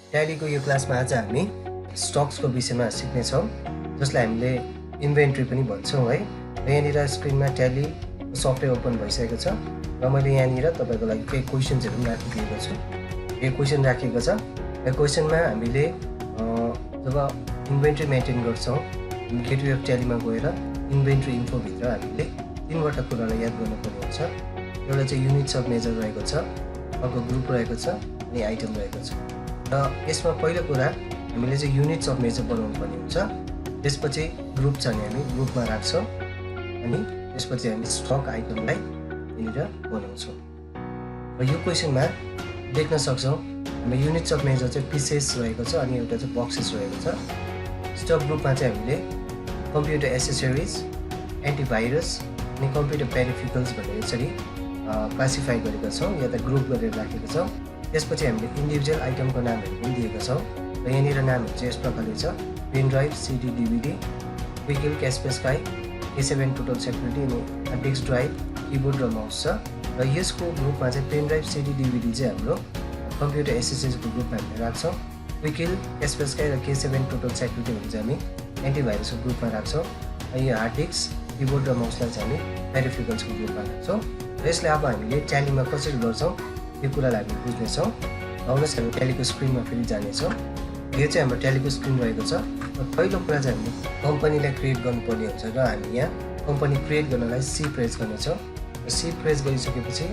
ट्यालीको यो क्लासमा आज हामी स्टक्सको विषयमा सिक्नेछौँ, जसलाई हामीले इन्भेन्ट्री पनि भन्छौँ है। र यहाँनिर स्क्रिनमा ट्याली सफ्टवेयर ओपन भइसकेको छ र मैले यहाँनिर तपाईँको लागि केही क्वेसन्सहरू पनि राखिदिएको छु। यो क्वेसन राखिएको छ र क्वेसनमा हामीले जब इन्भेन्ट्री मेन्टेन गर्छौँ, गेटवे अफ ट्यालीमा गएर इन्भेन्ट्री इन्फोभित्र हामीले तीनवटा कुरालाई याद गर्नुपर्ने हुन्छ। एउटा चाहिँ युनिट्स अफ मेजर रहेको छ, अर्को ग्रुप रहेको छ अनि आइटम रहेको छ। र यसमा पहिलो कुरा हामीले चाहिँ युनिट्स अफ मेजर बनाउनु पर्ने हुन्छ। त्यसपछि ग्रुप छ भने हामी ग्रुपमा राख्छौँ अनि त्यसपछि हामी स्टक आइटमलाई यहाँनिर बनाउँछौँ। र यो क्वेसनमा देख्न सक्छौँ हाम्रो युनिट्स अफ मेजर चाहिँ पिसेस रहेको छ अनि एउटा चाहिँ बक्सेस रहेको छ। स्टक ग्रुपमा चाहिँ हामीले कम्प्युटर एसेसरिज, एन्टिभाइरस अनि कम्प्युटर पेरिफिकल्स भनेर यसरी क्लासिफाई गरेका छौँ या त ग्रुप गरेर राखेका छौँ। त्यसपछि हामीले इन्डिभिजुअल आइटमको नामहरू पनि दिएका छौँ र यहाँनिर नामहरू चाहिँ यस प्रकारले छ: pen drive, CD, DVD, Quick Heal, Kaspersky, K7 total security अनि डिस्क ड्राइभ, किबोर्ड र माउस छ। र यसको ग्रुपमा चाहिँ पेन ड्राइभ, सिडी, डिभिडी चाहिँ हाम्रो कम्प्युटर एसेसरिजको ग्रुपमा हामीले राख्छौँ। क्विकल, क्यासपेस्काई र K7 टोटल सेक्युरिटी भने चाहिँ हामी एन्टिभाइरसको ग्रुपमा राख्छौँ। र यो हार्ड डिस्क, किबोर्ड र माउसलाई चाहिँ हामी पेरिफिकल्सको ग्रुपमा राख्छौँ। र यसलाई अब हामीले ट्यालीमा कसरी गर्छौँ यो कुरालाई हामी बुझ्नेछौँ। आउनुहोस् हामी ट्यालीको स्क्रिनमा फेरि जानेछौँ। यो चाहिँ हाम्रो ट्यालीको स्क्रिन रहेको छ। र पहिलो कुरा चाहिँ हामीले कम्पनीलाई क्रिएट गर्नुपर्ने हुन्छ र हामी यहाँ कम्पनी क्रिएट गर्नलाई सी प्रेस गर्नेछौँ। र सी प्रेस गरिसकेपछि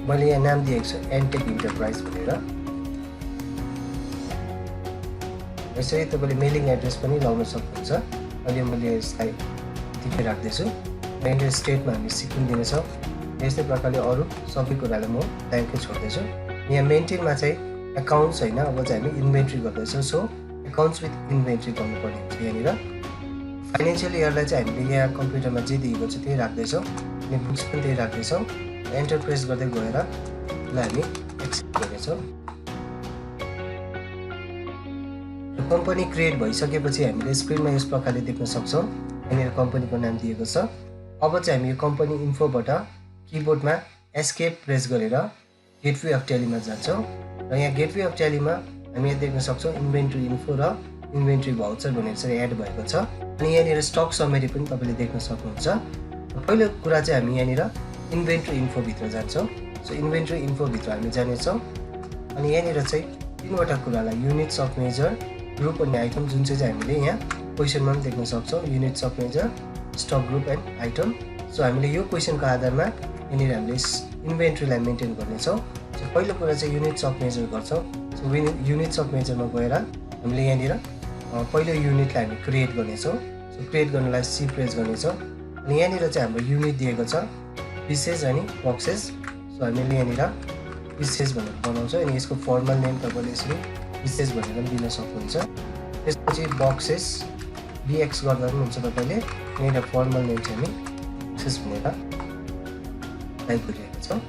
मैले यहाँ नाम दिएको छु एनटेक इन्टरप्राइज भनेर। यसरी तपाईँले मेलिङ एड्रेस पनि लगाउन सक्नुहुन्छ। अहिले मैले यसलाई यतिकै राख्दैछु र यहाँनिर स्टेटमा हामी सिक्किम दिनेछौँ। यस्तै प्रकारले अरू सबै कुरालाई म ब्ल्याङ्कै छोड्दैछु। यहाँ मेन्टेनमा चाहिँ एकाउन्ट्स होइन, अब चाहिँ हामी इन्भेन्ट्री गर्दैछौँ। सो एकाउन्ट्स विथ इन्भेन्ट्री गर्नुपर्ने हुन्छ। यहाँनिर फाइनेन्सियल इयरलाई चाहिँ हामीले यहाँ कम्प्युटरमा जे दिएको छ त्यही राख्दैछौँ अनि बुक्स पनि त्यही राख्दैछौँ। एन्टर प्रेस गर्दै गएर यसलाई हामी एक्सेप्ट गर्नेछौँ। कम्पनी क्रिएट भइसकेपछि हामीले स्क्रिनमा यस प्रकारले देख्न सक्छौँ। यहाँनिर कम्पनीको नाम दिएको छ। अब चाहिँ हामी यो कम्पनी इन्फोबाट किबोर्डमा एस्केप प्रेस गरेर गेटवे अफ ट्यालीमा जान्छौँ। र यहाँ गेटवे अफ ट्यालीमा हामी यहाँ देख्न सक्छौँ इन्भेन्ट्री इन्फो र इन्भेन्ट्री भाउचर भनेर चाहिँ एड भएको छ। अनि यहाँनिर स्टक समरी पनि तपाईँले देख्न सक्नुहुन्छ। पहिलो कुरा चाहिँ हामी यहाँनिर इन्भेन्ट्री इन्फोभित्र जान्छौँ। सो इन्भेन्ट्री इन्फोभित्र हामी जानेछौँ अनि यहाँनिर चाहिँ तीनवटा कुरालाई युनिट्स अफ मेजर, ग्रुप अनि आइटम जुन चाहिँ हामीले यहाँ क्वेसनमा पनि देख्न सक्छौँ। Units of measure, stock group and item. So हामीले यो क्वेसनको आधारमा यहाँनिर हामीले इन्भेन्ट्रीलाई मेन्टेन गर्नेछौँ। सो पहिलो कुरा चाहिँ युनिट्स अफ मेजर गर्छौँ। सो युनिट्स अफ मेजरमा गएर हामीले यहाँनिर पहिलो युनिटलाई हामी क्रिएट गर्नेछौँ। सो क्रिएट गर्नलाई सी प्रेस गर्नेछौँ अनि यहाँनिर चाहिँ हाम्रो युनिट दिएको छ पिसेस अनि बक्सेस। सो हामीले यहाँनिर पिसेस भनेर बनाउँछौँ अनि यसको फर्मल नेम तपाईँले यसरी पिसेस भनेर पनि दिन सक्नुहुन्छ। त्यसपछि बक्सेस बिएक्स गर्दा पनि हुन्छ। तपाईँले यहाँनिर फर्मल नेम चाहिँ हामी बक्सेस भनेर टाइप गरिरहेको छौँ।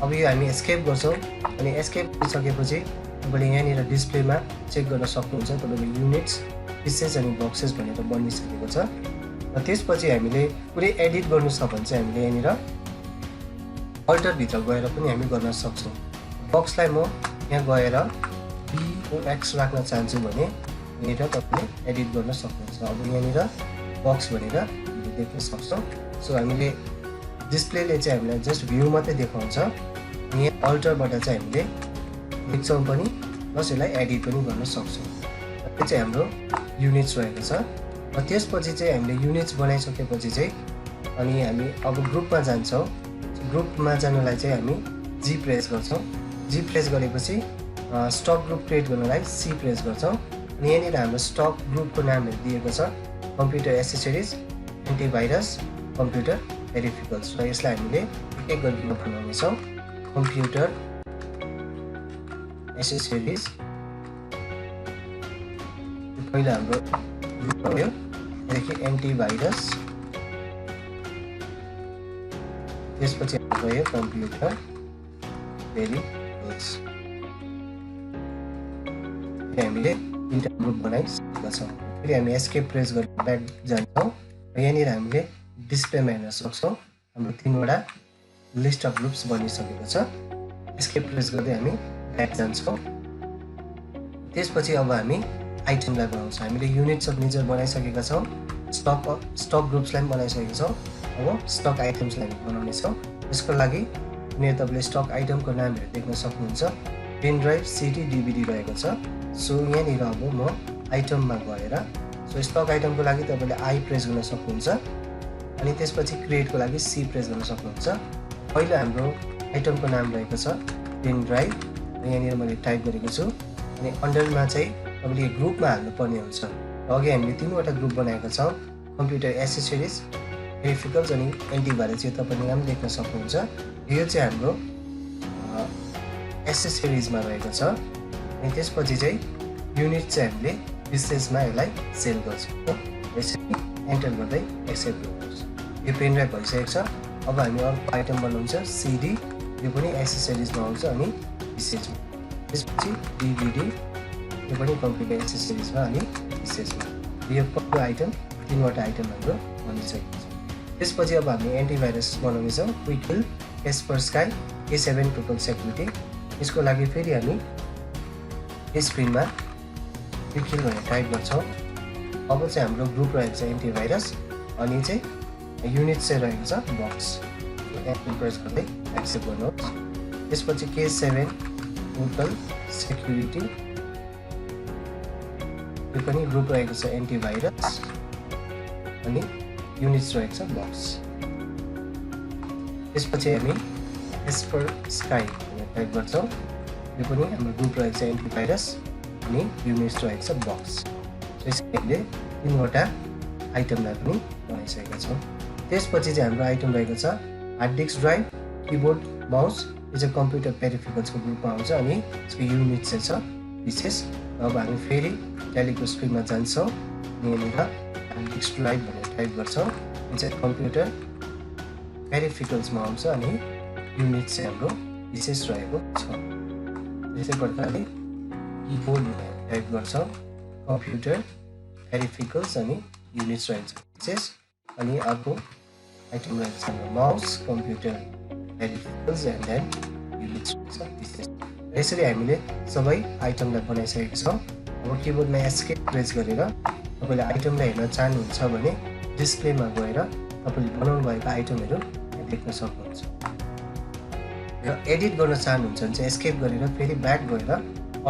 अब यो हामी एस्केप गर्छौँ अनि एस्केप गरिसकेपछि तपाईँले यहाँनिर डिस्प्लेमा चेक गर्न सक्नुहुन्छ। तपाईँको युनिट्स, पिसेस अनि बक्सेस भनेर बनिसकेको छ। र त्यसपछि हामीले कुनै एडिट गर्नु छ भने चाहिँ हामीले यहाँनिर अल्टरभित्र गएर पनि हामी गर्न सक्छौँ। बक्सलाई म यहाँ गएर BOX राख्न चाहन्छु भने यहाँनिर तपाईँले एडिट गर्न सक्नुहुन्छ। अब यहाँनिर बक्स भनेर हामीले देख्न सक्छौँ। सो हामीले डिस्प्लेले चाहिँ हामीलाई जस्ट भ्यू मात्रै देखाउँछ। यहाँ अल्टरबाट चाहिँ हामीले देख्छौँ पनि प्लस यसलाई एडिट पनि गर्न सक्छौँ। यो चाहिँ हाम्रो युनिट्स रहेको छ। र त्यसपछि चाहिँ हामीले युनिट्स बनाइसकेपछि चाहिँ अनि हामी अब ग्रुपमा जान्छौँ। ग्रुपमा जानलाई चाहिँ हामी जी प्रेस गर्छौँ। जी प्रेस गरेपछि स्टक ग्रुप क्रिएट गर्नलाई सी प्रेस गर्छौँ अनि यहाँनिर हाम्रो स्टक ग्रुपको नामहरू दिएको छ कम्प्युटर एसेसरिज, एन्टिभाइरस, कम्प्युटर पेरिफिकल्स। र यसलाई हामीले एक एक गरेर बनाउनेछौँ। कम्प्युटर एसेसरिज पहिला हाम्रो ग्रुप भयो, त्यहाँदेखि एन्टिभाइरस, त्यसपछि गयो कम्प्युटर पेरिफिकल्स। हामीले तिनवटा ग्रुप बनाइसकेका छौँ। फेरि हामी एस्केप प्रेस गरेर ब्याक जान्छौँ र यहाँनिर हामीले डिस्प्लेमा हेर्न सक्छौँ हाम्रो तीनवटा लिस्ट अफ ग्रुप्स बनिसकेको छ। एस्केप प्रेस गर्दै हामी ब्याक जान्छौँ। त्यसपछि अब हामी आइटमलाई बनाउँछौँ। हामीले युनिट्स अफ नेचर बनाइसकेका छौँ, स्टक ग्रुप्सलाई पनि बनाइसकेका छौँ। अब स्टक आइटम्सलाई बनाउने छौँ। यसको लागि यहाँनिर तपाईँले स्टक आइटमको नामहरू देख्न सक्नुहुन्छ। पेन ड्राइभ, सिडी, डिभिडी रहेको छ। सो यहाँनिर अब म आइटममा गएर स्टक आइटमको लागि तपाईँले आई प्रेस गर्न सक्नुहुन्छ अनि त्यसपछि क्रिएटको लागि सी प्रेस गर्न सक्नुहुन्छ। पहिलो हाम्रो आइटमको नाम रहेको छ पेन ड्राइभ, यहाँनिर मैले टाइप गरेको छु अनि अन्डरमा चाहिँ तपाईँले ग्रुपमा हाल्नुपर्ने हुन्छ। र अघि हामीले 3वटा ग्रुप बनाएका छौँ, कम्प्युटर एसेसरिज, पेरिफिकल्स अनि एन्टिभाइरस। यो तपाईँले यहाँ पनि देख्न सक्नुहुन्छ। यो चाहिँ हाम्रो एसेसरिजमा रहेको छ अनि त्यसपछि चाहिँ युनिट चाहिँ हामीले विशेषमा यसलाई सेल गर्छौँ। यसरी एन्टर गर्दै एक्सेप्ट गर्नुहोस्। यो पेन ड्राइभ भइसकेको छ। अब हामी अर्को आइटम बनाउँछ सिडी, यो पनि एसेसरिजमा आउँछ अनि विशेषमा। त्यसपछि डिभिडी, यो पनि कम्प्युटर एसेसरिजमा अनि विशेषमा। यो पहिलो आइटम 3वटा आइटम हाम्रो बनिसकेको छ। त्यसपछि अब हामी एन्टिभाइरस बनाउनेछौँ। क्विक किल, कैस्परस्काई, K7 ट्रिपल सेक्युरिटी। यसको लागि फेरि हामी स्क्रिनमा क्विक किल भनेर टाइप गर्छौँ। अब चाहिँ हाम्रो ग्रुप रहेको छ एन्टिभाइरस अनि चाहिँ युनिट चाहिँ रहेको छ बक्स। एन्टर प्रेस गर्दै एक्सेप्ट गर्नुहोस्। त्यसपछि K7 ट्रिपल सेक्युरिटी, यो पनि ग्रुप रहेको छ एन्टिभाइरस अनि युनिट्स रहेको छ बक्स। त्यसपछि हामी कैस्परस्काई टाइप गर्छौँ। यो पनि हाम्रो ग्रुप रहेको छ एन्टिभाइरस अनि युनिट्स रहेको छ बक्स। त्यसरी हामीले 3वटा आइटमलाई पनि बनाइसकेका छौँ। त्यसपछि चाहिँ हाम्रो आइटम रहेको छ hard disk drive, keyboard, mouse. यो चाहिँ कम्प्युटर पेरिफिकल्सको ग्रुपमा आउँछ अनि यसको युनिट चाहिँ छ विशेष। अब हामी फेरि ट्यालीको स्क्रिनमा जान्छौँ। यहाँनिर हार्ड डिस्क ड्राइभ भनेर टाइप गर्छौँ। यो चाहिँ कम्प्युटर पेरिफिकल्समा आउँछ अनि युनिट चाहिँ हाम्रो विशेष रहेको छ। त्यसै प्रकारले किबोर्ड टाइप गर्छौँ, कम्प्युटर पेरिफिकल्स अनि युनिट्स रहेको छ विशेष। अनि अर्को आइटम रहेको छ mouse, computer peripherals and then units रहेको छ विशेष। यसरी हामीले सबै आइटमलाई बनाइसकेका छौँ। अब किबोर्डमा एस्केप प्रेस गरेर तपाईँले आइटमलाई हेर्न चाहनुहुन्छ भने डिस्प्लेमा गएर तपाईँले बनाउनु भएको आइटमहरू देख्न सक्नुहुन्छ। र एडिट गर्न चाहनुहुन्छ भने चाहिँ एस्केप गरेर फेरि ब्याक गएर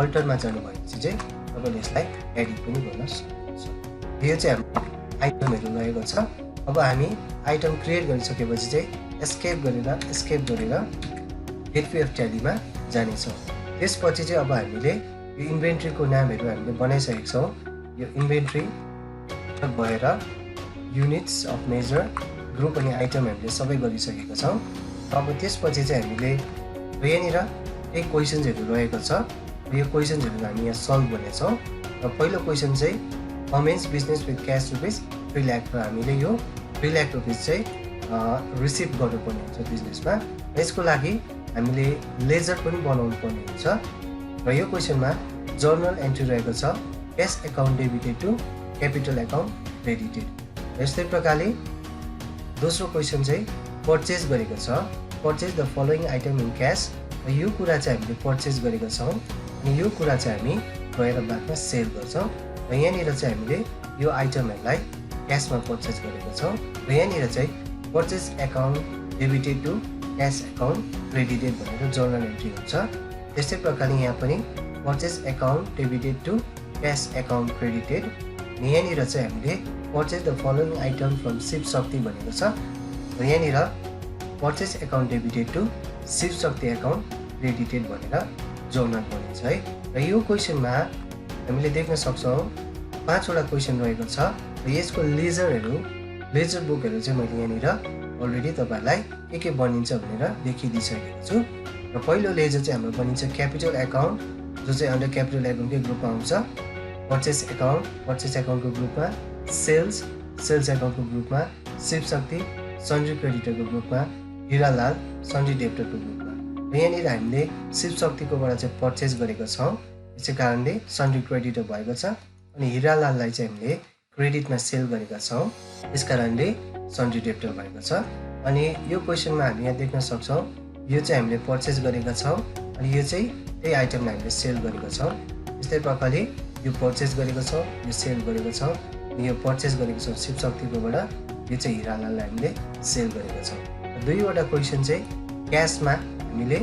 अल्टरमा जानुभएपछि चाहिँ तपाईँले यसलाई एडिट पनि गर्न सक्नुहुन्छ। यो चाहिँ हाम्रो आइटमहरू रहेको छ। अब हामी आइटम क्रिएट गरिसकेपछि चाहिँ एस्केप गरेर गेटवे अफ ट्यालीमा जानेछौँ। त्यसपछि चाहिँ अब हामीले यो इन्भेन्ट्रीको नामहरू हामीले बनाइसकेका छौँ। यो इन्भेन्ट्री भएर युनिट्स अफ मेजर, ग्रुप अनि आइटम हामीले सबै गरिसकेका छौँ। अब त्यसपछि चाहिँ हामीले यहाँनिर केही क्वेसन्सहरू रहेको छ। यो क्वेसन्सहरू हामी यहाँ सल्भ गर्नेछौँ। र पहिलो क्वेसन चाहिँ Cummins business with cash rupees 3 lakh. र हामीले यो 3 लाख रुपिस चाहिँ रिसिभ गर्नुपर्ने हुन्छ बिजनेसमा। यसको लागि हामीले लेजर पनि बनाउनु पर्ने हुन्छ। र यो क्वेसनमा जर्नल एन्ट्री रहेको छ cash account debited to capital account credited. यस्तै प्रकारले दोस्रो क्वेसन चाहिँ पर्चेज गरेको छ, purchase the following item in cash. र यो कुरा चाहिँ हामीले पर्चेज गरेका छौँ अनि यो कुरा चाहिँ हामी गएर बादमा सेल गर्छौँ। र यहाँनिर चाहिँ हामीले यो आइटमहरूलाई क्यासमा पर्चेज गरेका छौँ। र यहाँनिर चाहिँ purchase account debited to cash account credited भनेर जर्नल एन्ट्री हुन्छ। त्यस्तै प्रकारले यहाँ पनि purchase account debited to cash account credited. यहाँनिर चाहिँ हामीले purchase the following item from Shiv Shakti भनेको छ। र यहाँनिर purchase account debited to Shiv Shakti account credited भनेर जर्नल बनिन्छ है। र यो क्वेसनमा हामीले देख्न सक्छौँ 5वटा क्वेसन रहेको छ। र यसको लेजर बुकहरू चाहिँ मैले यहाँनिर अलरेडी तपाईँहरूलाई के बनिन्छ भनेर देखिदिइसकेको छु। र पहिलो लेजर चाहिँ हाम्रो बनिन्छ क्यापिटल एकाउन्ट, जो चाहिँ अन्डर क्यापिटल एकाउन्टकै ग्रुपमा आउँछ। पर्चेज एकाउन्टको ग्रुपमा, सेल्स एकाउन्टको ग्रुपमा, शिव शक्ति सन्ड्री क्रेडिटरको ग्रुपमा, हिरालाल सन्ड्री डेब्टरको ग्रुपमा। र यहाँनिर हामीले शिव शक्तिकोबाट चाहिँ पर्चेज गरेको छौँ, यसै कारणले सन्ड्री क्रेडिटर भएको छ। अनि हिरालाललाई चाहिँ हामीले क्रेडिटमा सेल गरेका छौँ, यस कारणले सन्ड्री डेब्टर भएको छ। अनि यो क्वेसनमा हामी यहाँ देख्न सक्छौँ यो चाहिँ हामीले पर्चेज गरेका छौँ अनि यो चाहिँ त्यही आइटमलाई हामीले सेल गरेका छौँ। यस्तै प्रकारले यो पर्चेस गरेको छौँ, यो सेल गरेको छौँ, यो पर्चेस गरेको छौँ शिव शक्तिकोबाट, यो चाहिँ हिरालाललाई हामीले सेल गरेको छौँ। दुईवटा क्वेसन चाहिँ क्यासमा हामीले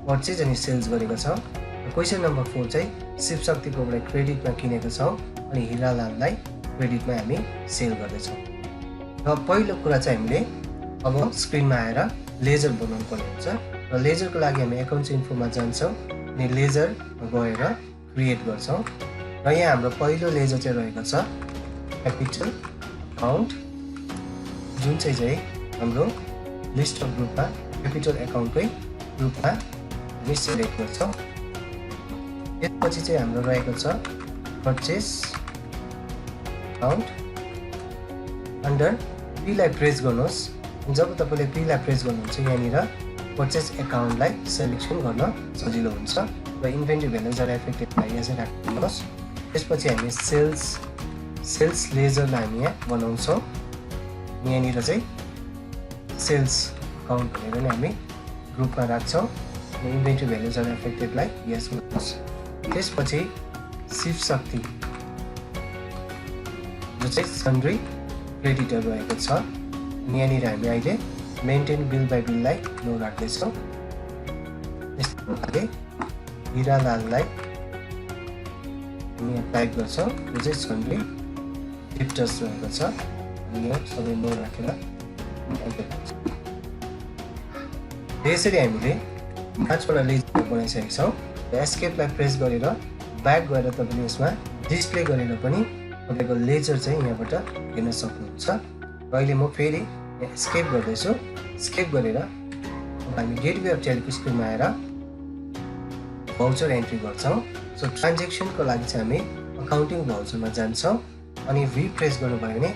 पर्चेस अनि सेल्स गरेको छौँ। क्वेसन नम्बर 4 चाहिँ शिव शक्तिकोबाट क्रेडिटमा किनेको छौँ अनि हिरालाललाई क्रेडिटमा हामी सेल गर्दैछौँ। र पहिलो कुरा चाहिँ हामीले अब स्क्रिनमा आएर लेजर बनाउनु पर्ने हुन्छ र लेजरको लागि हामी एकाउन्ट्स इन्फोमा जान्छौँ अनि लेजर गएर क्रिएट गर्छौँ र यहाँ हाम्रो पहिलो लेजर चाहिँ रहेको छ क्यापिटल अकाउन्ट, जुन चाहिँ हाम्रो लिस्ट अफ ग्रुपमा क्यापिटल एकाउन्टकै ग्रुपमा हामी सेलेक्ट गर्छौँ। त्यसपछि चाहिँ हाम्रो रहेको छ पर्चेस अकाउन्ट। अन्डर पीलाई प्रेस गर्नुहोस्। जब तपाईँले पीलाई प्रेस गर्नुहुन्छ यहाँनिर पर्चेस एकाउन्टलाई सेलेक्सन गर्न सजिलो हुन्छ र इन्भेन्ट्री भ्यालुजर एफेक्टेडलाई यहाँ चाहिँ राख्नुहोस्। त्यसपछि हामी सेल्स लेजरलाई हामी यहाँ बनाउँछौँ। यहाँनिर चाहिँ सेल्स अकाउन्ट भनेर नै हामी ग्रुपमा राख्छौँ। इन्भेन्ट्री भ्यालुजर एफेक्टेडलाई यस गर्नुहोस्। त्यसपछि शिव शक्ति जो चाहिँ सन्ड्री क्रेडिटर रहेको छ, यहाँनिर हामी अहिले मेन्टेन बिल बाई बिललाई नो राख्दैछौँ। यस्तै प्रकारले हिरालाललाई हामी यहाँ टाइप गर्छौँ, यो चाहिँ सन्ड्री गिफ्टर्स रहेको छ अनि यहाँ सबै नो राखेर यसरी हामीले 5वटा लेजर बनाइसकेका छौँ। एस्केपलाई प्रेस गरेर ब्याक गएर तपाईँले यसमा डिस्प्ले गरेर पनि तपाईँको लेजर चाहिँ यहाँबाट हेर्न सक्नुहुन्छ। र अहिले म फेरि स्केप गर्दैछु। स्केप गरेर हामी गेटवे अफ टेलीको स्क्रिनमा आएर भाउचर एन्ट्री गर्छौँ। सो ट्रान्जेक्सनको लागि चाहिँ हामी अकाउन्टिङ भाउचरमा जान्छौँ अनि वी प्रेस गर्नुभयो भने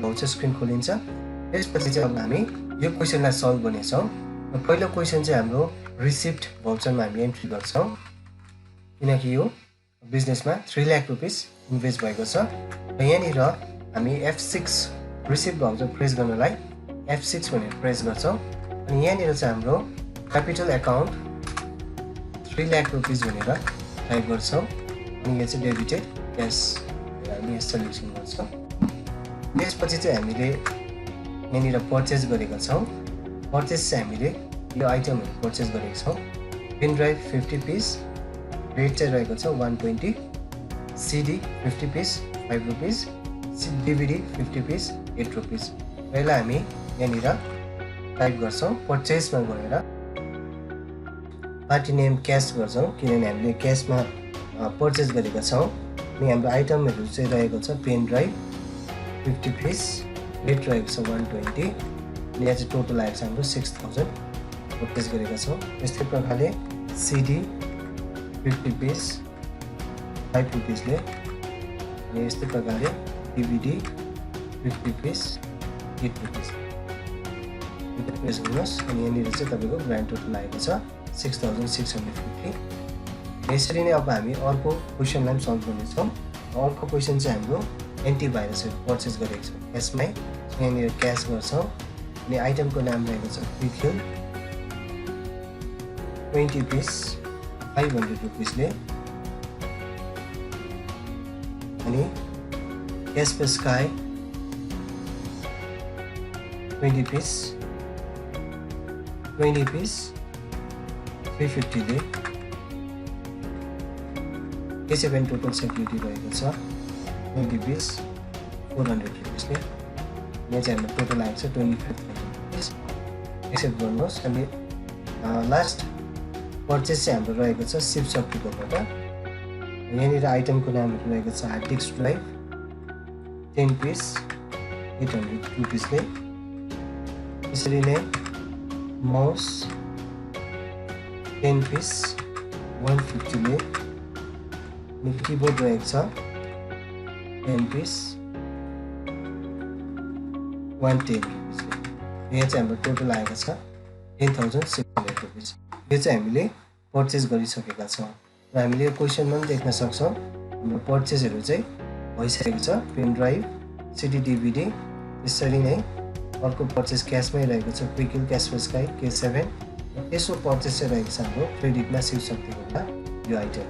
भाउचर स्क्रिन खोलिन्छ। त्यसपछि चाहिँ अब हामी यो क्वेसनलाई सल्भ गर्नेछौँ। पहिलो क्वेसन चाहिँ हाम्रो रिसिप्ट भाउचरमा हामी एन्ट्री गर्छौँ किनकि यो बिजनेसमा 3 लाख रुपिस इन्भेस्ट भएको छ र यहाँनिर हामी F6 रिसिप्ट भाउचर प्रेस गर्नलाई F6 भनेर प्रेस गर्छौँ अनि यहाँनिर चाहिँ हाम्रो क्यापिटल एकाउन्ट 3 लाख रुपिस भनेर टाइप गर्छौँ अनि यो चाहिँ डेबिटेड क्यास हामी यहाँ सेलेक्सन गर्छौँ। त्यसपछि चाहिँ हामीले यहाँनिर पर्चेस गरेका छौँ। पर्चेस चाहिँ हामीले यो आइटमहरू पर्चेस गरेका छौँ। पेन ड्राइभ 50 पिस, रेट चाहिँ रहेको छ 120, CD 50 piece 5 rupees, DVD 50 piece 8 rupees. यसलाई हामी यहाँनिर टाइप गर्छौँ। पर्चेसमा गएर पार्टी नेम क्यास गर्छौँ किनभने हामीले क्यासमा पर्चेस गरेका छौँ। अनि हाम्रो आइटमहरू चाहिँ रहेको छ पेन ड्राइभ 50 पिस, रेट रहेको छ 120 अनि यहाँ चाहिँ टोटल आएको छ हाम्रो 6000 पर्चेस गरेका छौँ। यस्तै प्रकारले सिडी 50 पिस 5 रुपिसले अनि यस्तै प्रकारले डिभिडी 50 पिस 8 रुपिस प्रेस गर्नुहोस् अनि यहाँनिर चाहिँ तपाईँको ग्रान्ड टोटल आएको छ 6650। यसरी नै अब हामी अर्को क्वेसनलाई पनि सल्भ गर्नेछौँ। अर्को क्वेसन चाहिँ हाम्रो एन्टिभाइरसहरू पर्चेस गरेको छौँ यसमै। यहाँनिर क्यास गर्छौँ अनि आइटमको नाम रहेको छ क्विक हिल 20 पिस 500 रुपिसले अनि क्यासपे स्काई 20 पिस 350 ले K7 टोटल सेक्युरिटी रहेको छ 20 पिस 400 रुपिसले। यहाँ चाहिँ हाम्रो टोटल आएको छ 25,000 रुपिस। एक्सेप्ट गर्नुहोस्। अनि लास्ट पर्चेस चाहिँ हाम्रो रहेको छ शिव शक्तिकोबाट। यहाँनिर आइटमको नामहरू रहेको छ हार्ड डिस्क ड्राइभ 10 पिस 800 रुपिसले। यसरी नै माउस 10 पिस 150 ले अनि किबोर्ड रहेको छ 10 पिस 110 रुपिसले। यहाँ चाहिँ हाम्रो टोटल आएको छ 10,600 रुपिस। यो चाहिँ हामीले पर्चेस गरिसकेका छौँ र हामीले यो क्वेसनमा पनि देख्न सक्छौँ हाम्रो पर्चेसहरू चाहिँ भइसकेको छ। पेन ड्राइभ सिडी डिभिडी यसरी नै अर्को पर्चेस क्यासमै रहेको छ क्विक हिल क्यासपे स्काई K7 र त्यसको पर्चेस चाहिँ रहेको छ हाम्रो क्रेडिटमा शिव शक्तिकोबाट यो आइटम।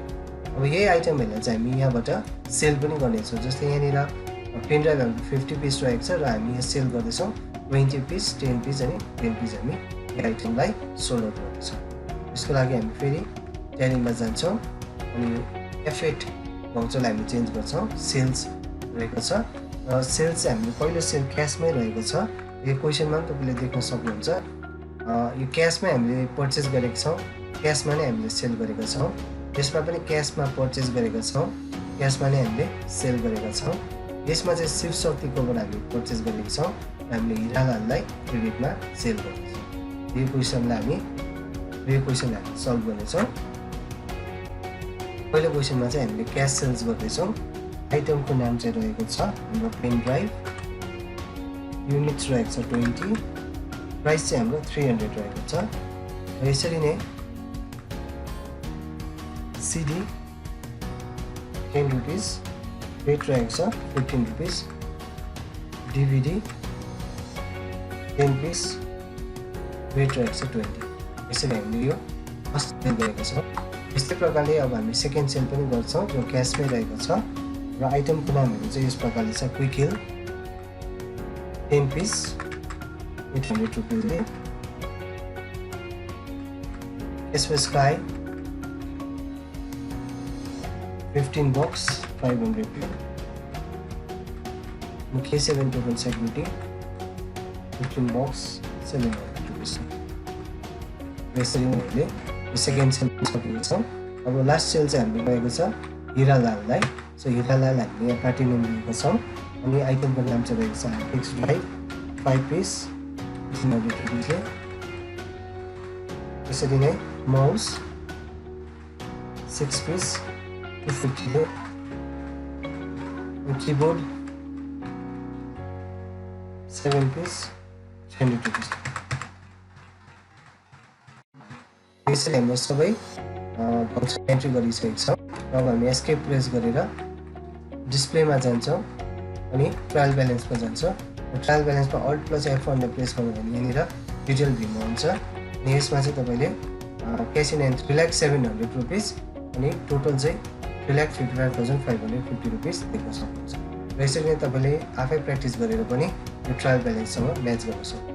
अब यही आइटमहरूलाई चाहिँ हामी यहाँबाट सेल पनि गर्नेछौँ। जस्तै यहाँनिर पेन ड्राइभ हाम्रो 50 पिस रहेको छ र हामी यो सेल गर्दैछौँ 20 पिस, 10 पिस अनि 10 पिस हामी यो आइटमलाई सोल्ड आउट गर्दैछौँ। यसको लागि हामी फेरि ट्यालीमा जान्छौँ अनि F8 भङ्चरलाई हामी चेन्ज गर्छौँ। सेल्स रहेको छ र सेल्स चाहिँ हामीले पहिलो सेल क्यासमै रहेको छ। यो क्वेसनमा पनि तपाईँले देख्न सक्नुहुन्छ। यो क्यासमै हामीले पर्चेस गरेका छौँ, क्यासमा नै हामीले सेल गरेका छौँ। यसमा पनि क्यासमा पर्चेस गरेका छौँ, क्यासमा नै हामीले सेल गरेका छौँ। यसमा चाहिँ शिव शक्तिकोबाट हामी पर्चेस गरेका छौँ र हामीले हिरालाललाई क्रेडिटमा सेल गर्नेछौँ। यो क्वेसनलाई हामी सल्भ गर्नेछौँ। पहिलो क्वेसनमा चाहिँ हामीले क्यास सेल्स गर्दैछौँ। आइटमको नाम चाहिँ रहेको छ हाम्रो पेन ड्राइभ, युनिट्स रहेको छ 20, प्राइस चाहिँ हाम्रो 300 रहेको छ र यसरी नै सिडी 10 रुपिस, रेट रहेको छ 15 रुपिस, डिभिडी 10 पिस, रेट रहेको छ 20। यसरी हामीले यो फर्स्ट सेल गरेको छौँ। यस्तै प्रकारले अब हामी सेकेन्ड सेल पनि गर्छौँ जो क्यासमै रहेको छ र आइटमको नामहरू चाहिँ यस प्रकारले छ क्विक हिल 10 पिस 800 रुपियाँले, एसपी स्काई 15 बक्स 500 रुपियाँ, K7 टोकन सेक्युरिटी 15 बक्स 700 रुपियाँ। यसरी नै हामीले सेकेन्ड सेल सकेको छौँ। अब लास्ट सेल चाहिँ हाम्रो रहेको छ हिरालाललाई। सो हिरालाल हामीले यहाँ प्लाटिनम लिएको छौँ अनि आइटमको नाम चाहिँ रहेको छ फिक्स ड्राइभ 5 पिस 300 रुपियाँले। त्यसरी नै माउस 6 पिस 250ले, किबोर्ड 7 पिस 100 रुपियाँ। यसरी हाम्रो सबै भङ्चर एन्ट्री गरिसकेको छ। अब हामी एस्केप प्रेस गरेर डिस्प्लेमा जान्छौँ अनि ट्रायल ब्यालेन्समा जान्छौँ। ट्रायल ब्यालेन्समा Alt+F1 प्रेस गर्नु भने यहाँनिर डिटेल भ्यूमा हुन्छ अनि यसमा चाहिँ तपाईँले क्यास इन एन्ड 3,700 रुपिस अनि टोटल चाहिँ 3,55,550 रुपिस देख्न सक्नुहुन्छ। र यसरी नै तपाईँले आफै प्र्याक्टिस गरेर पनि यो ट्रायल ब्यालेन्ससँग म्याच गर्न सक्नुहुन्छ।